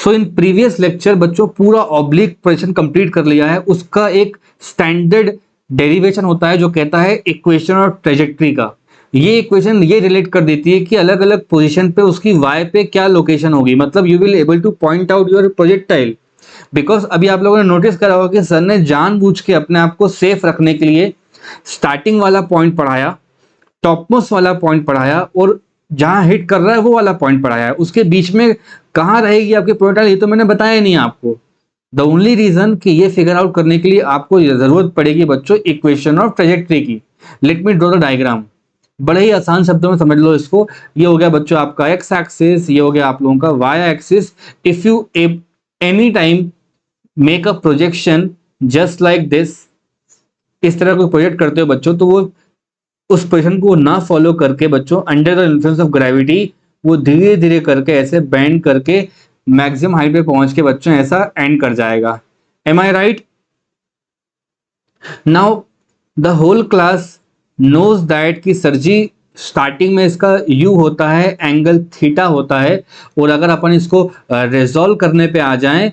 So in previous lecture बच्चों पूरा oblique position complete कर लिया है। उसका एक स्टैंडर्ड डेरिवेशन होता है जो कहता है इक्वेशन ऑफ ट्रेजेक्ट्री का। ये इक्वेशन ये रिलेट कर देती है कि अलग अलग पोजीशन पे उसकी वाई पे क्या लोकेशन होगी, मतलब you will able two point out your projectile. Because अभी आप लोगों ने नोटिस करा होगा कि सर ने जानबूझ के अपने आप को सेफ रखने के लिए स्टार्टिंग वाला पॉइंट पढ़ाया, टॉपमोस्ट वाला पॉइंट पढ़ाया और जहां हिट कर रहा है वो वाला पॉइंट पढ़ाया है। उसके बीच में कहां रहेगी आपकी प्रोजेक्टाइल ये तो मैंने बताया नहीं आपको। द ओनली रीजन कि ये फिगर आउट करने के लिए आपको जरूरत पड़ेगी बच्चों इक्वेशन ऑफ ट्रेजेक्ट्री की। Let me draw the diagram. बड़े ही आसान शब्दों में समझ लो इसको। ये हो गया बच्चों आपका एक्स एक्सिस, ये हो गया आप लोगों का y axis. If you any time make a projection just like this, इस तरह कोई प्रोजेक्ट करते हो बच्चों तो वो उस पोजीशन को ना फॉलो करके बच्चों under the influence of gravity वो धीरे धीरे करके ऐसे बेंड करके मैक्सिमम हाइट पे पहुंच के बच्चों ऐसा एंड कर जाएगा। Am I right? Now the whole class knows that कि सर जी स्टार्टिंग में इसका u होता है, एंगल थीटा होता है, और अगर अपन इसको रिजॉल्व करने पे आ जाएं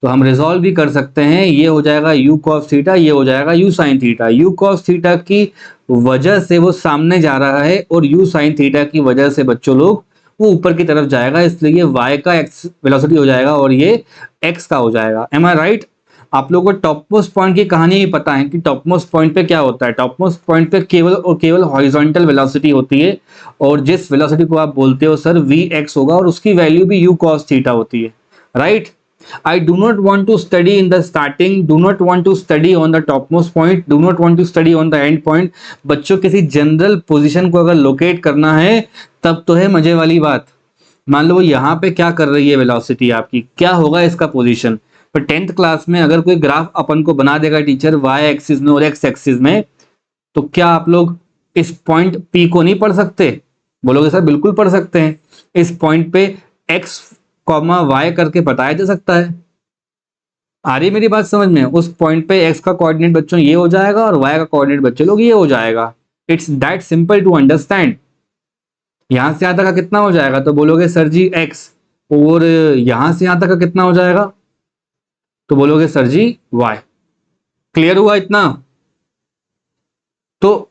तो हम रिजॉल्व भी कर सकते हैं। ये हो जाएगा u cos थीटा, ये हो जाएगा u sin theta. u cos theta की वजह से वो सामने जा रहा है और u sin थीटा की वजह से बच्चों लोग वो ऊपर की तरफ जाएगा, इसलिए y का x वेलोसिटी हो जाएगा और ये x का हो जाएगा। Am I right? आप लोगों को टॉप मोस्ट पॉइंट की कहानी ही पता है कि टॉप मोस्ट पॉइंट पे क्या होता है। टॉप मोस्ट पॉइंट पे केवल और केवल हॉरिजॉन्टल वेलोसिटी होती है, और जिस वेलोसिटी को आप बोलते हो सर vx होगा और उसकी वैल्यू भी u cos थीटा होती है। Right? I do not want to study in the starting, do not want to study on the topmost point, do not want to study on the end point। बच्चों किसी general position को अगर locate करना है तब तो है मजे वाली बात। मान लो यहाँ पे क्या कर रही है वेलोसिटी आपकी, क्या होगा इसका पोजीशन। पर 10th क्लास में अगर कोई ग्राफ अपन को बना देगा टीचर वाई एक्सिस में और एक्स एक्सिस में, तो क्या आप लोग इस पॉइंट पी को नहीं पढ़ सकते? बोलोगे सर बिल्कुल पढ़ सकते हैं। इस पॉइंट पे एक्स कॉमा वाई करके बताया जा सकता है। आ रही मेरी बात समझ में? उस पॉइंट पे एक्स का कोऑर्डिनेट बच्चों ये हो जाएगा और वाई का कोऑर्डिनेट बच्चों लोग ये हो जाएगा। It's that simple to understand. यहां से यहां तक का कितना हो जाएगा तो बोलोगे सर जी एक्स, और यहां से यहां तक का कितना हो जाएगा तो बोलोगे सर जी वाई। क्लियर हुआ इतना? तो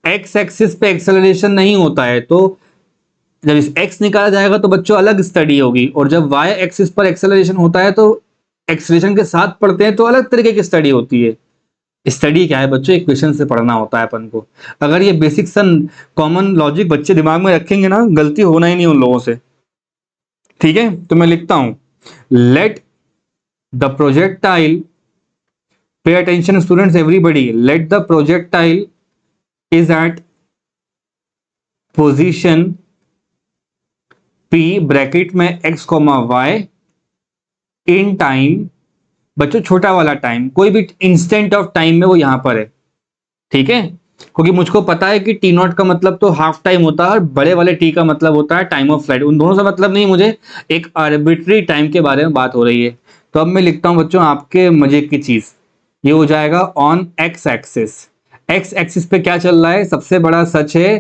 एक्स एक्सिस पे एक्सेलरेशन नहीं होता है, तो जब इस x निकाला जाएगा तो बच्चों अलग स्टडी होगी, और जब y एक्सिस पर एक्सेलरेशन होता है तो एक्सेलरेशन के साथ पढ़ते हैं तो अलग तरीके की स्टडी होती है। स्टडी क्या है बच्चों? इक्वेशन से पढ़ना होता है अपन को। अगर ये बेसिक सन कॉमन लॉजिक बच्चे दिमाग में रखेंगे ना, गलती होना ही नहीं उन लोगों से। ठीक है, तो मैं लिखता हूं let the projectile, pay attention students everybody, let the projectile is at position P bracket में x comma y in time, बच्चों छोटा वाला टाइम, कोई भी इंस्टेंट ऑफ टाइम में वो यहां पर है। ठीक है, क्योंकि मुझको पता है कि टी नॉट का मतलब तो हाफ टाइम होता है और बड़े वाले टी का मतलब होता है टाइम ऑफ फ्लाइट। उन दोनों से मतलब नहीं, मुझे एक आर्बिट्री टाइम के बारे में बात हो रही है। तो अब मैं लिखता हूं बच्चों आपके मजे की चीज, ये हो जाएगा on x axis. X axis पे क्या चल रहा है? सबसे बड़ा सच है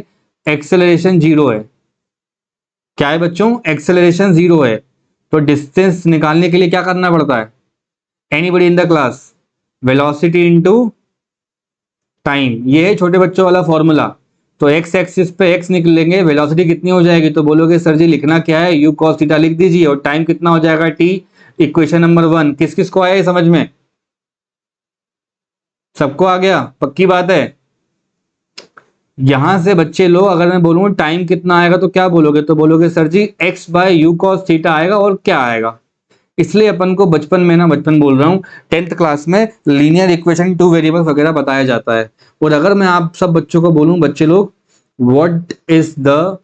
एक्सेलरेशन जीरो है। क्या है बच्चों? एक्सेलरेशन जीरो है। तो डिस्टेंस निकालने के लिए क्या करना पड़ता है? Anybody in the class? Velocity into time, ये है छोटे बच्चों वाला फॉर्मूला। तो एक्स एक्सिस पे एक्स निकलेंगे, वेलोसिटी कितनी हो जाएगी तो बोलोगे सर जी लिखना क्या है, यू कॉस थीटा लिख दीजिए, और टाइम कितना हो जाएगा टी। इक्वेशन नंबर 1 किस किस को आया है समझ में? सबको आ गया? पक्की बात है? यहां से बच्चे लो, अगर मैं बोलूं टाइम कितना आएगा तो क्या बोलोगे तो बोलोगे sir ji x by u cos theta आएगा, और क्या आएगा। इसलिए अपन को बचपन में ना, बचपन बोल रहा हूं 10th क्लास में लीनियर इक्वेशन टू वेरिएबल वगैरह बताया जाता है। और अगर मैं आप सब बच्चों को बोलूं बच्चे लोग what is the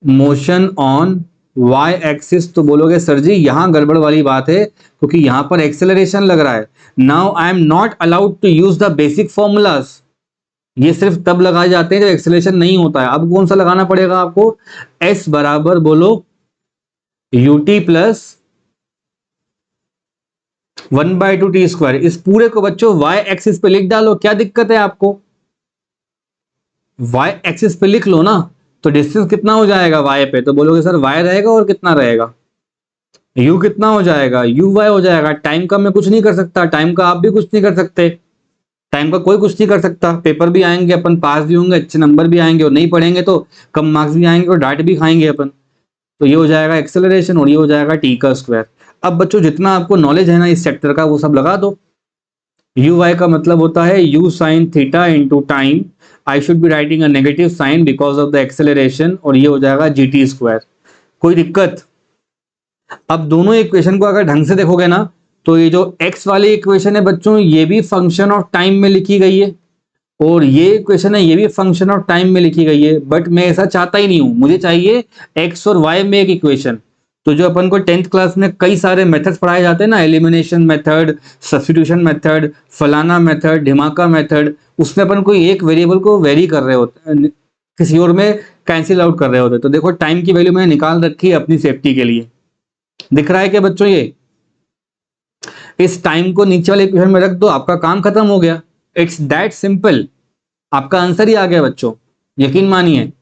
motion on y axis, तो बोलोगे सर जी यहां गड़बड़ वाली बात है क्योंकि यहां पर एक्सेलरेशन लग रहा है। Now I am not allowed to use the basic formulas, ये सिर्फ तब लगाए जाते हैं जब एक्सेलरेशन नहीं होता है। अब कौन सा लगाना पड़ेगा आपको? s बराबर बोलो ut प्लस 1/2t²। इस पूरे को बच्चों y एक्सिस पे लिख डालो, क्या दिक्कत है आपको? y एक्सिस पे लिख लो ना, तो डिस्टेंस कितना हो जाएगा y पे तो बोलोगे सर y रहेगा और कितना रहेगा यू कितना हो जाएगा, यू वाई हो जाएगा। टाइम का मैं कुछ नहीं कर सकता, टाइम का आप भी कुछ नहीं कर सकते, टाइम का कोई कुछ नहीं कर सकता। पेपर भी आएंगे, अपन पास भी होंगे, अच्छे नंबर भी आएंगे, और नहीं पढ़ेंगे तो कम मार्क्स भी आएंगे और डांट भी खाएंगे अपन। तो ये हो जाएगा एक्सेलरेशन और ये हो जाएगा टी का स्क्वायर। अब बच्चों जितना आपको नॉलेज है ना इस सेक्टर का वो सब लगा दो। यू वाई का मतलब होता है u sine theta into time. I should be writing a negative sign because of the acceleration, और ये हो जाएगा जी टी स्क्वायर। कोई दिक्कत? अब दोनों इक्वेशन को अगर ढंग से देखोगे ना तो ये जो x वाली इक्वेशन है बच्चों ये भी फंक्शन ऑफ टाइम में लिखी गई है, और ये इक्वेशन है ये भी फंक्शन ऑफ टाइम में लिखी गई है। बट मैं ऐसा चाहता ही नहीं हूं, मुझे चाहिए x और y में एक इक्वेशन। तो जो अपन को 10th क्लास में कई सारे मेथड्स पढ़ाए जाते हैं ना, एलिमिनेशन मेथड, सब्स्टिट्यूशन मेथड, फलाना मेथड, ढिमाका मेथड, उसमें अपन कोई एक वेरिएबल को वेरी कर रहे होते हैं, किसी और में कैंसिल आउट कर रहे होते हैं। तो देखो टाइम की वैल्यू मैंने निकाल रखी है अपनी सेफ्टी के लिए। दिख रहा है क्या बच्चों? ये इस टाइम को नीचे वाले इक्वेशन में रख दो, आपका काम खत्म हो गया। इट्स दैट सिंपल, आपका आंसर ही आ गया बच्चों, यकीन मानिए।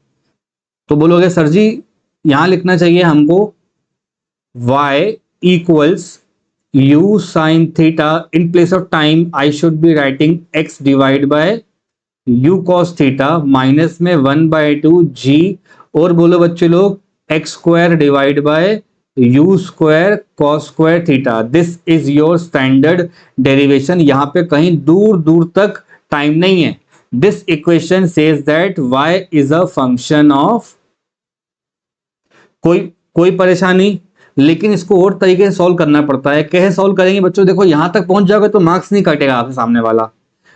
तो बोलोगे सर जी यहां लिखना चाहिए हमको y equals u sine theta, in place of time I should be writing x divide by u cos theta, minus में 1/2 g, और बोलो बच्चे लोग x square divide by u square cos square theta. This is your standard derivation. यहां पे कहीं दूर दूर तक टाइम नहीं है। This equation says that y is a function of, कोई कोई परेशानी? लेकिन इसको और तरीके से सॉल्व करना पड़ता है। कैसे सॉल्व करेंगे बच्चों? देखो यहां तक पहुंच जाओगे तो मार्क्स नहीं काटेगा आपसे सामने वाला।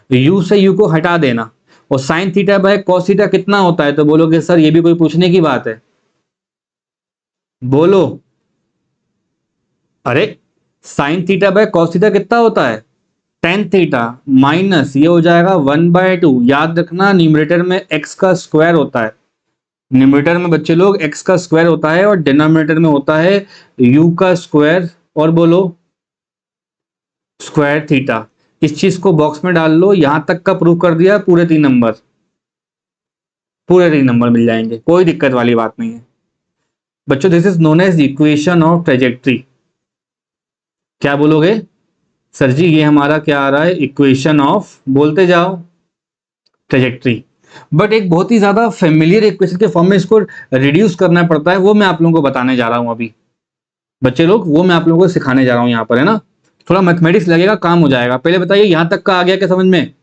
u से u को हटा देना, और sine theta by cos theta कितना होता है? तो बोलोगे सर ये भी कोई पूछने की बात है? बोलो। अरे sine theta by cos theta कितना होता है? टेन थीटा, माइनस ये हो जाएगा 1/2। याद रखना न्यूमरेटर में x का स्क्वायर होता है, न्यूमरेटर में बच्चे लोग x का स्क्वायर होता है, और डिनोमिनेटर में होता है u का स्क्वायर, और बोलो स्क्वायर थीटा। इस चीज को बॉक्स में डाल लो। यहां तक का प्रूव कर दिया, पूरे 3 नंबर, पूरे 3 नंबर मिल जाएंगे, कोई दिक्कत वाली बात नहीं है बच्चों। This is known as equation of trajectory. क्या बोलोगे सर जी? ये हमारा क्या आ रहा है? इक्वेशन ऑफ, बोलते जाओ, ट्रेजेक्ट्री। बट एक बहुत ही ज्यादा फेमिलियर इक्वेशन के फॉर्म में इसको रिड्यूस करना पड़ता है, वो मैं आप लोगों को बताने जा रहा हूं अभी बच्चे लोग, वो मैं आप लोगों को सिखाने जा रहा हूं यहाँ पर, है ना। थोड़ा मैथमेटिक्स लगेगा, काम हो जाएगा। पहले बताइए यहां तक का आ गया क्या समझ में?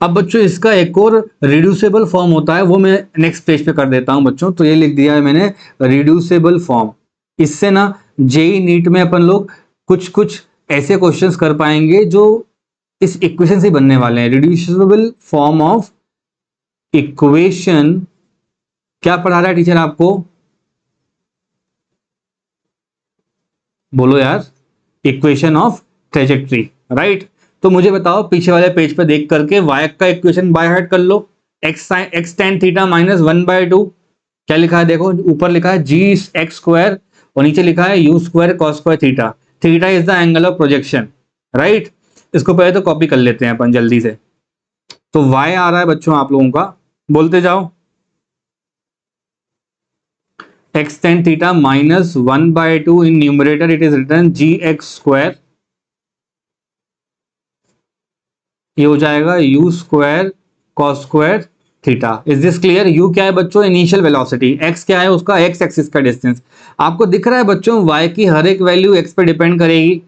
अब बच्चों इसका एक और रिड्यूसेबल फॉर्म होता है, वो मैं नेक्स्ट पेज पे कर देता हूं बच्चों। तो ये लिख दिया है मैंने, रिड्यूसेबल फॉर्म। इससे ना जेई नीट में अपन लोग कुछ कुछ ऐसे क्वेश्चंस कर पाएंगे जो इस इक्वेशन से बनने वाले हैं। रिड्यूसेबल फॉर्म ऑफ इक्वेशन, क्या पढ़ा रहा है टीचर आपको? बोलो यार, इक्वेशन ऑफ ट्रेजेक्ट्री, राइट। तो मुझे बताओ पीछे वाले पेज पे देख करके y का इक्वेशन बाय हार्ट कर लो। x tan थीटा माइनस 1/2, क्या लिखा है देखो, ऊपर लिखा है जी एक्स स्क्वायर और नीचे लिखा है u square cos square theta. Theta is the angle of projection, right. इसको पहले तो कॉपी कर लेते हैं अपन जल्दी से। तो y आ रहा है बच्चों आप लोगों का, बोलते जाओ, x tan theta minus 1/2, in numerator it is written g x square, ये हो जाएगा u square cos square theta. Is this clear? U क्या है बच्चों? Initial velocity. एक्स क्या है? उसका एक्स एक्सिस का डिस्टेंस। आपको दिख रहा है बच्चों वाई की हर एक वैल्यू एक्स पे डिपेंड करेगी,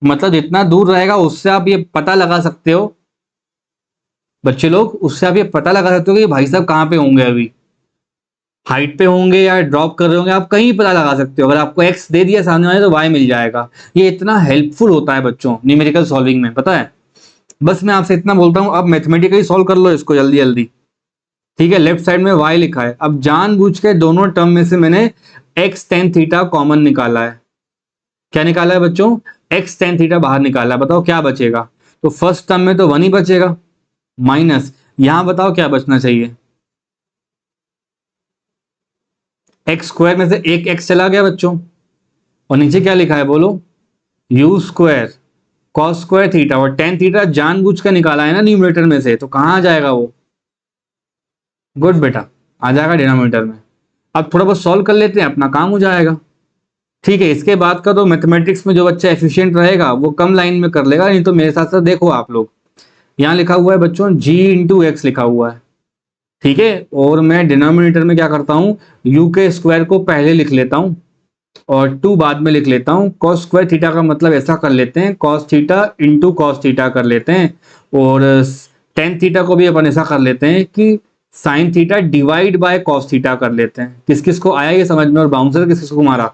मतलब जितना दूर रहेगा उससे आप ये पता लगा सकते हो बच्चे लोग, उससे आप ये पता लगा सकते हो कि भाई साहब कहाँ पे होंगे, अभी हाइट पे होंगे या ड्रॉप कर रहे होंगे, आप कहीं पता लगा सकते हो। अगर आपको एक्स दे दिया सामने वाले तो वाई मिल जाएगा। ये इतना हेल्पफुल होता है बच्चों न्यूमेरिकल सॉल्विंग में, पता है। बस मैं आपसे इतना बोलता हूं, अब मैथमेटिकली सॉल्व कर लो इसको जल्दी जल्दी, ठीक है। लेफ्ट साइड में y लिखा है, अब जानबूझ के दोनों टर्म में से मैंने x tan थीटा कॉमन निकाला है। क्या निकाला है बच्चों? x tan थीटा बाहर निकाला है। बताओ क्या बचेगा? तो फर्स्ट टर्म में तो 1 ही बचेगा, माइनस यहां बताओ क्या बचना चाहिए? एक्स स्क्वायर में से एक x चला गया बच्चों, और नीचे क्या लिखा है बोलो? You square cos square theta, और tan थीटा जानबूझ के निकाला है ना न्यूमरेटर में से, तो कहां आ जाएगा वो? गुड बेटा, आ जाएगा डिनोमिनेटर में। अब थोड़ा बहुत सॉल्व कर लेते हैं, अपना काम हो जाएगा। ठीक है, इसके बाद का तो मैथमेटिक्स में जो बच्चा एफिशिएंट रहेगा वो कम लाइन में कर लेगा, नहीं तो मेरे साथ साथ देखो आप लोग, यहाँ लिखा हुआ है बच्चों g इंटू एक्स लिखा हुआ है, ठीक है, और मैं डिनोमिनेटर में क्या करता हूँ, u के स्क्वायर को पहले लिख लेता हूँ और 2 बाद में लिख लेता हूँ। कॉस स्क्वायर थीटा का मतलब ऐसा कर लेते हैं, cos theta into cos theta कर लेते हैं, और टेन थीटा को भी अपन ऐसा कर लेते हैं कि sine theta divide by cos theta कर लेते हैं। किस किस को आया ये समझ में, और बाउंसर किस किस को मारा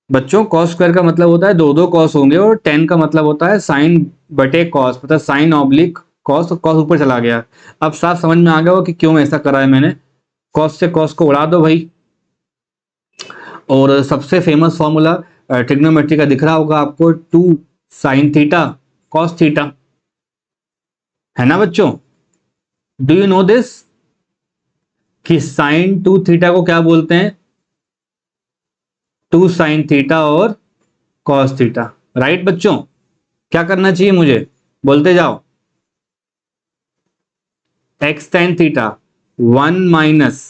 बच्चों? कॉस स्क्वायर का मतलब होता है दो दो कॉस होंगे, और टेन का मतलब होता है साइन बटे कॉस, मतलब साइन ऑब्लिक कॉस, कॉस ऊपर चला गया। अब साफ समझ में आ गया हो कि क्यों ऐसा करा है मैंने। कॉस से कॉस को उड़ा दो भाई, और सबसे फेमस फॉर्मूला ट्रिग्नोमेट्री का दिख रहा होगा आपको, 2 साइन थीटा कॉस थीटा, है ना बच्चों? डू यू नो दिस कि साइन 2 थीटा को क्या बोलते हैं? 2 साइन थीटा और कॉस थीटा, राइट बच्चों? क्या करना चाहिए मुझे, बोलते जाओ। एक्स टेन थीटा 1 माइनस,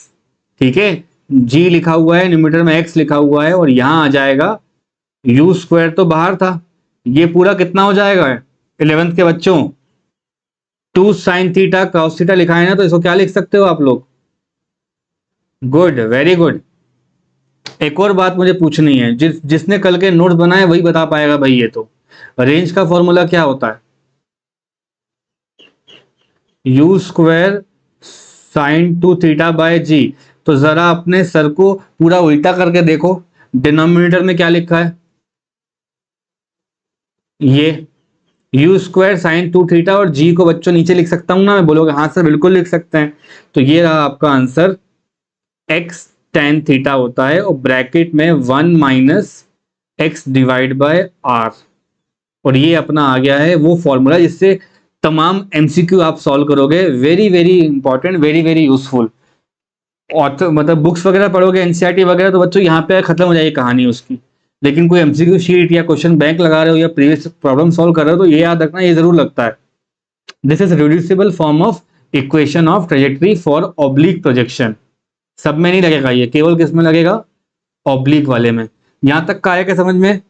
ठीक है, जी लिखा हुआ है न्यूमरेटर में, एक्स लिखा हुआ है, और यहां आ जाएगा यू स्क्वायर, तो बाहर था, ये पूरा कितना हो जाएगा 11th के बच्चों? 2 साइन थीटा कॉस थीटा लिखा है ना, तो इसको क्या लिख सकते हो आप लोग? Good, very good. एक और बात मुझे पूछनी है, जिसने कल के नोट्स बनाए वही बता पाएगा भाई। ये तो रेंज का फॉर्मूला क्या होता है? U square sine 2 theta by g. तो जरा अपने सर को पूरा उल्टा करके देखो, डिनोमिनेटर में क्या लिखा है? ये यू स्क्वायर साइन 2 थीटा, और जी को बच्चों नीचे लिख सकता हूं ना मैं? बोलोगे हाँ सर बिल्कुल लिख सकते हैं। तो ये रहा आपका आंसर, एक्स टेन थीटा होता है, और ब्रैकेट में 1 minus x divide by r, और ये अपना आ गया है वो फॉर्मूला जिससे तमाम एमसीक्यू आप सॉल्व करोगे। Very very important, very very useful. और तो मतलब बुक्स वगैरह पढ़ोगे एनसीईआरटी वगैरह, तो बच्चों यहाँ पे खत्म हो जाएगी कहानी उसकी। लेकिन कोई एमसीक्यू शीट या क्वेश्चन बैंक लगा रहे हो या प्रीवियस प्रॉब्लम सॉल्व कर रहे हो, तो ये याद रखना, ये जरूर लगता है। This is reducible form of equation of trajectory for oblique projection. सब में नहीं लगेगा ये, केवल किस में लगेगा? ऑब्लिक वाले में। यहां तक का आया क्या समझ में?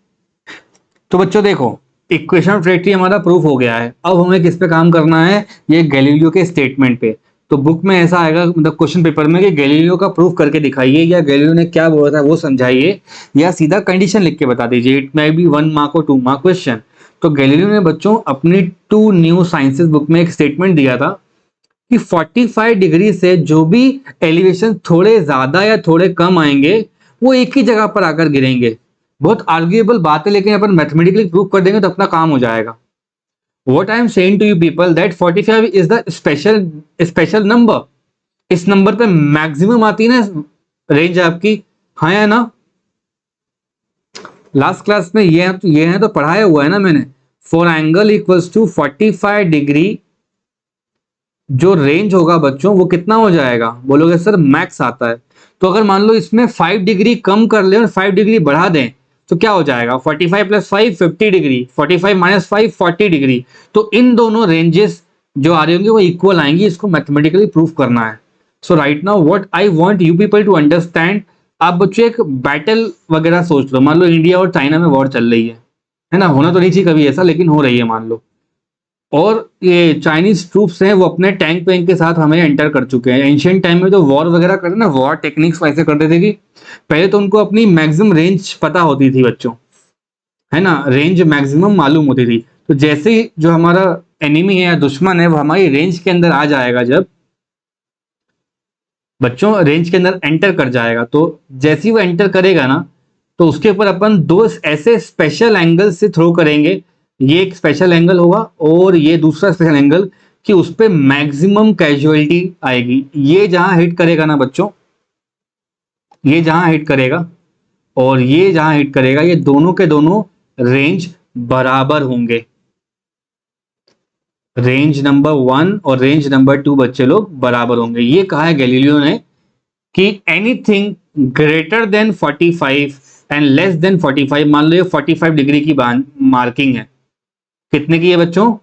तो बच्चों देखो, इक्वेशन ऑफ ट्रेजेक्टरी हमारा प्रूफ हो गया है। अब हमें किस पे काम करना है? ये गैलीलियो के स्टेटमेंट पे। तो बुक में ऐसा आएगा, मतलब क्वेश्चन पेपर में, कि गैलीलियो का प्रूफ करके दिखाइए, या गैलीलियो ने क्या बोला था वो समझाइए, या सीधा कंडीशन लिख के बता दीजिए। इट मे बी 1 मार्क और 2 मार्क क्वेश्चन। तो गैलीलियो ने बच्चों अपनी टू न्यू साइंसेस बुक में एक स्टेटमेंट दिया था कि 45 डिग्री से जो भी एलिवेशन थोड़े ज्यादा या थोड़े कम आएंगे, वो एक ही जगह पर आकर गिरेंगे। बहुत आर्ग्यूएबल बात है, लेकिन अपन मैथमेटिकली प्रूव कर देंगे तो अपना काम हो जाएगा। What I am saying to you people that 45 is the special number। इस नंबर पे मैक्सिमम आती है ना रेंज आपकी, हाँ या ना? लास्ट क्लास में ये है तो पढ़ाया हुआ है ना मैंने। For angle equals to 45 degree जो रेंज होगा बच्चों, वो कितना हो जाएगा? बोलोगे सर मैक्स आता है। तो अगर मान लो इसमें 5 डिग्री कम कर ले और 5 डिग्री बढ़ा दें, तो क्या हो जाएगा? 45 प्लस 5 50 डिग्री, 45 माइनस 5 40 डिग्री। तो इन दोनों रेंजेस जो आ रही होंगी वो इक्वल आएंगी। इसको मैथमेटिकली प्रूफ करना है। So right now what I want you people to understand, आप बच्चों एक बैटल वगैरह सोच लो। मान लो इंडिया और चाइना में वॉर चल रही है ना? होना तो नहीं चाहिए कभी ऐसा, लेकिन हो रही है मान लो। और ये चाइनीज ट्रूप्स हैं वो अपने टैंक वैंक के साथ हमें एंटर कर चुके हैं। एंशियंट टाइम में जो वॉर वगैरह करते ना, वॉर टेक्निक्स वैसे करते थे कि पहले तो उनको अपनी मैक्सिमम रेंज पता होती थी बच्चों, है ना? रेंज मैक्सिमम मालूम होती थी। तो जैसे ही जो हमारा एनिमी है या दुश्मन है वो हमारी रेंज के अंदर आ जाएगा, जब बच्चों रेंज के अंदर एंटर कर जाएगा, तो जैसे ही वो एंटर करेगा ना, तो उसके ऊपर अपन दो ऐसे स्पेशल एंगल से थ्रो करेंगे। ये एक स्पेशल एंगल होगा और ये दूसरा स्पेशल एंगल, कि उस पर मैक्सिमम कैजुअलिटी आएगी। ये जहां हिट करेगा ना बच्चों, ये जहां हिट करेगा और ये जहां हिट करेगा, ये दोनों के दोनों रेंज बराबर होंगे। रेंज नंबर 1 और रेंज नंबर 2 बच्चे लोग बराबर होंगे। ये कहा है गैलीलियो ने कि anything greater than 45 and less than 45, मान लो ये 45 डिग्री की मार्किंग है। कितने की है बच्चों?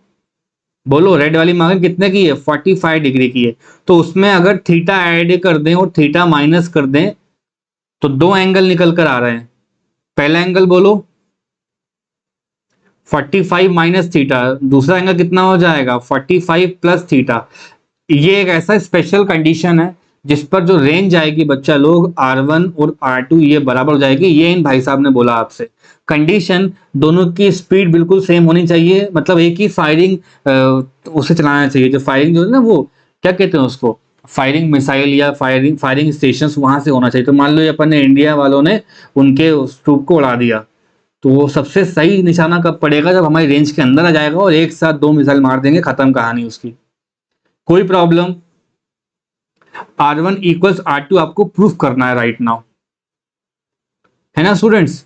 बोलो, रेड वाली मार्किंग कितने की है? 45 डिग्री की है। तो उसमें अगर थीटा ऐड कर दें और थीटा माइनस कर दें, तो दो एंगल निकल कर आ रहे हैं। पहला एंगल बोलो 45 माइनस थीटा, दूसरा एंगल कितना हो जाएगा 45 प्लस थीटा। ये एक ऐसा स्पेशल कंडीशन है जिस पर जो रेंज आएगी बच्चा लोग R1 और R2 ये बराबर हो जाएगी। ये इन भाई साहब ने बोला आपसे कंडीशन, दोनों की स्पीड बिल्कुल सेम होनी चाहिए, मतलब एक ही फायरिंग उसे चलाना चाहिए। जो फायरिंग जो है ना, वो क्या कहते हैं उसको, फायरिंग मिसाइल या फायरिंग फायरिंग स्टेशन वहां से होना चाहिए। तो मान लो ये अपन ने इंडिया वालों ने उनके उस ट्रूप को उड़ा दिया, तो वो सबसे सही निशाना कब पड़ेगा, जब हमारी रेंज के अंदर आ जाएगा और एक साथ दो मिसाइल मार देंगे, खत्म कहानी उसकी। कोई प्रॉब्लम। R1 इक्वल्स R2 आपको प्रूफ करना है राइट नाउ, है ना स्टूडेंट्स।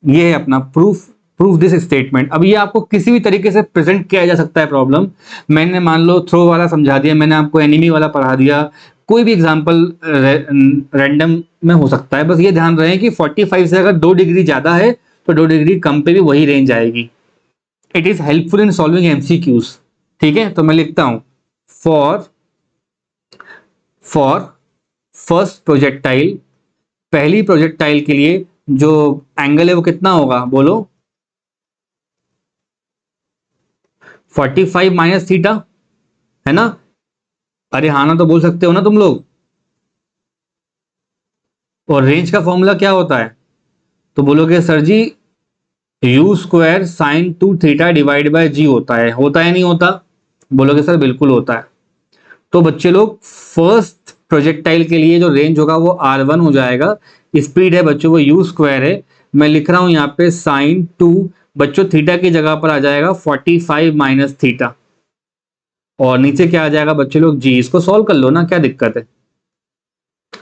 ये है अपना प्रूफ, प्रूफ दिस स्टेटमेंट। अब ये आपको किसी भी तरीके से प्रेजेंट किया जा सकता है प्रॉब्लम। मैंने मान लो थ्रो वाला समझा दिया, मैंने आपको एनिमी वाला पढ़ा दिया, कोई भी एग्जांपल रैंडम में हो सकता है। बस ये ध्यान रहे कि 45 से अगर 2 डिग्री ज्यादा है तो 2 डिग्री कम पे भी वही रेंज आएगी। It is helpful in solving MCQs. ठीक है, तो मैं लिखता हूं फॉर फर्स्ट प्रोजेक्टाइल, पहली प्रोजेक्टाइल के लिए जो एंगल है वो कितना होगा बोलो 45 माइनस थीटा, है ना। अरे हाँ ना तो बोल सकते हो ना तुम लोग। और रेंज का फॉर्मूला क्या होता है, तो बोलोगे sir ji u square sine 2 theta divide by g होता है। होता है नहीं होता, बोलोगे सर बिल्कुल होता है। तो बच्चे लोग फर्स्ट प्रोजेक्टाइल के लिए जो रेंज होगा वो R1 हो जाएगा। स्पीड है बच्चों वो यू स्क्वायर है। मैं लिख रहा हूं यहाँ पे साइन 2, बच्चों थीटा की जगह पर आ जाएगा 45 माइनस थीटा, और नीचे क्या आ जाएगा बच्चे लोग जी। इसको सॉल्व कर लो ना, क्या दिक्कत है।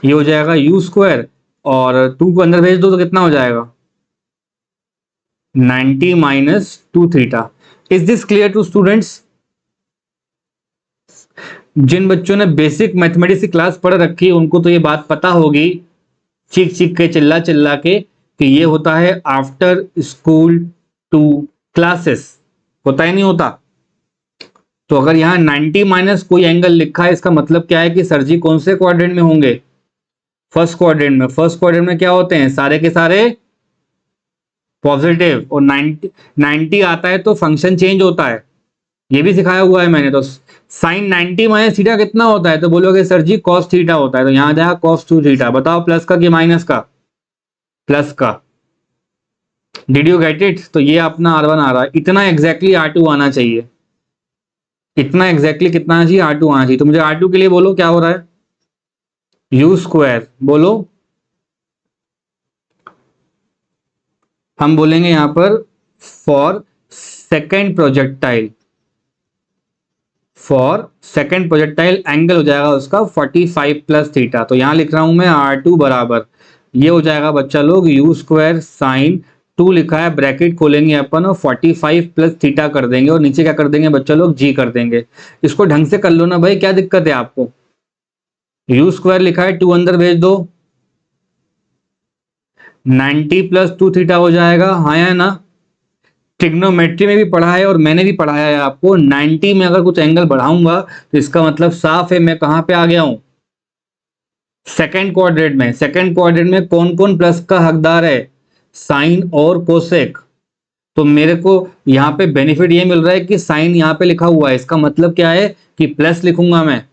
ये हो जाएगा यू स्क्वायर और 2 को अंदर भेज दो तो कितना हो जाएगा 90 minus 2 theta. Is this clear to students. जिन बच्चों ने बेसिक मैथमेटिक्स की क्लास पढ़ रखी है उनको तो ये बात पता होगी, चीख चीख के चिल्ला चिल्ला के, कि ये होता है आफ्टर स्कूल टू क्लासेस, होता ही नहीं होता। तो अगर यहाँ 90 माइनस कोई एंगल लिखा है, इसका मतलब क्या है कि सर जी कौन से क्वाड्रेंट में होंगे, फर्स्ट क्वाड्रेंट में। फर्स्ट क्वाड्रेंट में क्या होते हैं, सारे के सारे पॉजिटिव, और 90 आता है तो फंक्शन चेंज होता है, ये भी सिखाया हुआ है मैंने। तो साइन 90 माइनस थीटा कितना होता है, तो बोलोगे सर जी कॉस थीटा होता है, तो यहां जाएगा कॉस 2 थीटा। बताओ प्लस का कि माइनस का, प्लस का। Did you get it. तो ये अपना R1 आ रहा है, इतना एग्जैक्टली R2 आना चाहिए, इतना एग्जैक्टली कितना आना चाहिए R2 आना चाहिए। तो मुझे R2 के लिए बोलो क्या हो रहा है, यू स्क्वायर बोलो, हम बोलेंगे यहां पर for second projectile, for second projectile angle हो जाएगा उसका 45 प्लस थीटा। तो यहां लिख रहा हूं मैं R2 बराबर, ये हो जाएगा बच्चा लोग यू स्क्वायर साइन 2 लिखा है, ब्रैकेट खोलेंगे अपन और 45 प्लस थीटा कर देंगे, और नीचे क्या कर देंगे बच्चा लोग जी कर देंगे। इसको ढंग से कर लो ना भाई, क्या दिक्कत है आपको। यू स्क्वायर लिखा है 2 अंदर भेज दो, 90 प्लस 2 थीटा हो जाएगा, हाँ या ना। ट्रिग्नोमेट्री में भी पढ़ा है और मैंने भी पढ़ाया है आपको, 90 में अगर कुछ एंगल बढ़ाऊंगा तो इसका मतलब साफ है मैं कहां पे आ गया हूं, सेकेंड क्वाड्रेंट में। सेकेंड क्वाड्रेंट में कौन कौन प्लस का हकदार है, साइन और कोसेक। तो मेरे को यहाँ पे बेनिफिट ये मिल रहा है कि साइन यहाँ पे लिखा हुआ है, इसका मतलब क्या है कि प्लस लिखूंगा मैं।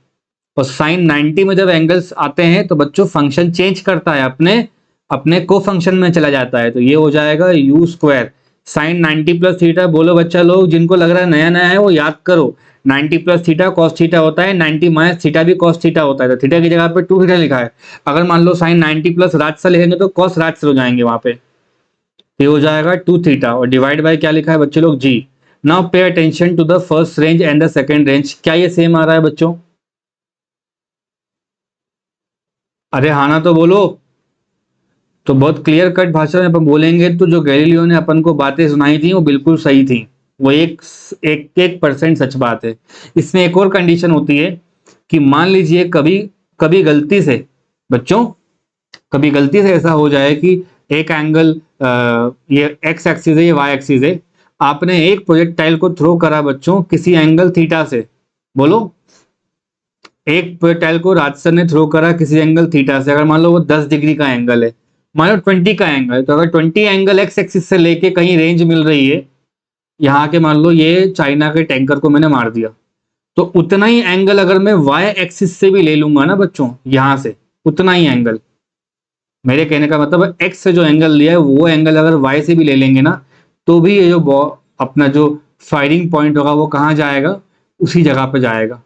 और साइन 90 में जब एंगल्स आते हैं तो बच्चों फंक्शन चेंज करता है, अपने अपने को फंक्शन में चला जाता है। तो ये हो जाएगा u square sign 90 plus theta. बोलो बच्चा लोग, जिनको लग रहा है नया नया है वो याद करो, 90 प्लस थीटा कॉस थीटा होता है, 90 माइनस थीटा भी कॉस थीटा होता है। तो थीटा की जगह पे 2 थीटा लिखा है। अगर मान लो साइन 90 प्लस राजसा लिखेंगे तो कॉस राजसा हो जाएंगे वहां पे, ये हो जाएगा 2 थीटा, और डिवाइड बाय क्या लिखा है बच्चे लोग जी। Now pay attention to the first range and the second range. क्या ये सेम आ रहा है बच्चों, अरे हाँ ना तो बोलो। तो बहुत क्लियर कट भाषा में अपन बोलेंगे तो जो गैलीलियो ने अपन को बातें सुनाई थी वो बिल्कुल सही थी, वो एक परसेंट सच बात है। इसमें एक और कंडीशन होती है कि मान लीजिए कभी कभी गलती से बच्चों, कभी गलती से ऐसा हो जाए कि एक एंगल, ये एक्स एक्सिस है ये वाई एक्सिस है, आपने एक प्रोजेक्टाइल को थ्रो करा बच्चों किसी एंगल थीटा से, बोलो एक प्रोजेक्टाइल को राजसर ने थ्रो करा किसी एंगल थीटा से, अगर मान लो वो 10 डिग्री का एंगल है, मान लो 20 का एंगल है, तो अगर 20 एंगल एक्स एक्सिस से लेके कहीं रेंज मिल रही है, यहाँ के मान लो ये चाइना के टैंकर को मैंने मार दिया, तो उतना ही एंगल अगर मैं वाई एक्सिस से भी ले लूंगा ना बच्चों, यहां से उतना ही एंगल, मेरे कहने का मतलब एक्स से जो एंगल लिया है वो एंगल अगर वाई से भी ले लेंगे ना, तो भी ये जो अपना जो फायरिंग पॉइंट होगा वो कहाँ जाएगा, उसी जगह पे जाएगा।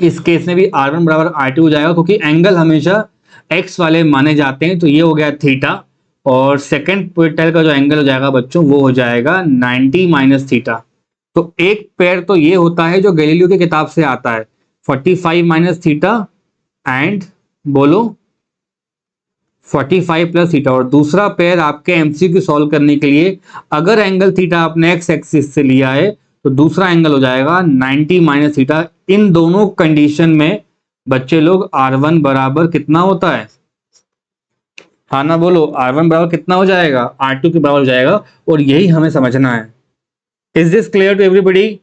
इस केस में भी R1 बराबर R2 हो जाएगा, क्योंकि एंगल हमेशा एक्स वाले माने जाते हैं। तो ये हो गया थीटा, और सेकेंड प्रोजेक्टाइल का जो एंगल हो जाएगा बच्चों वो हो जाएगा 90 माइनस थीटा। तो एक पेयर तो ये होता है जो गैलीलियो की किताब से आता है, 45 माइनस थीटा एंड बोलो 45 प्लस थीटा, और दूसरा पेयर आपके एमसीक्यू सॉल्व करने के लिए अगर एंगल थीटा आपने एक्स एक्सिस से लिया है तो दूसरा एंगल हो जाएगा 90 माइनस थीटा। इन दोनों कंडीशन में बच्चे लोग R1 बराबर कितना होता है, हाँ ना बोलो, R1 बराबर कितना हो जाएगा, R2 के बराबर हो जाएगा, और यही हमें समझना है। Is this clear to everybody?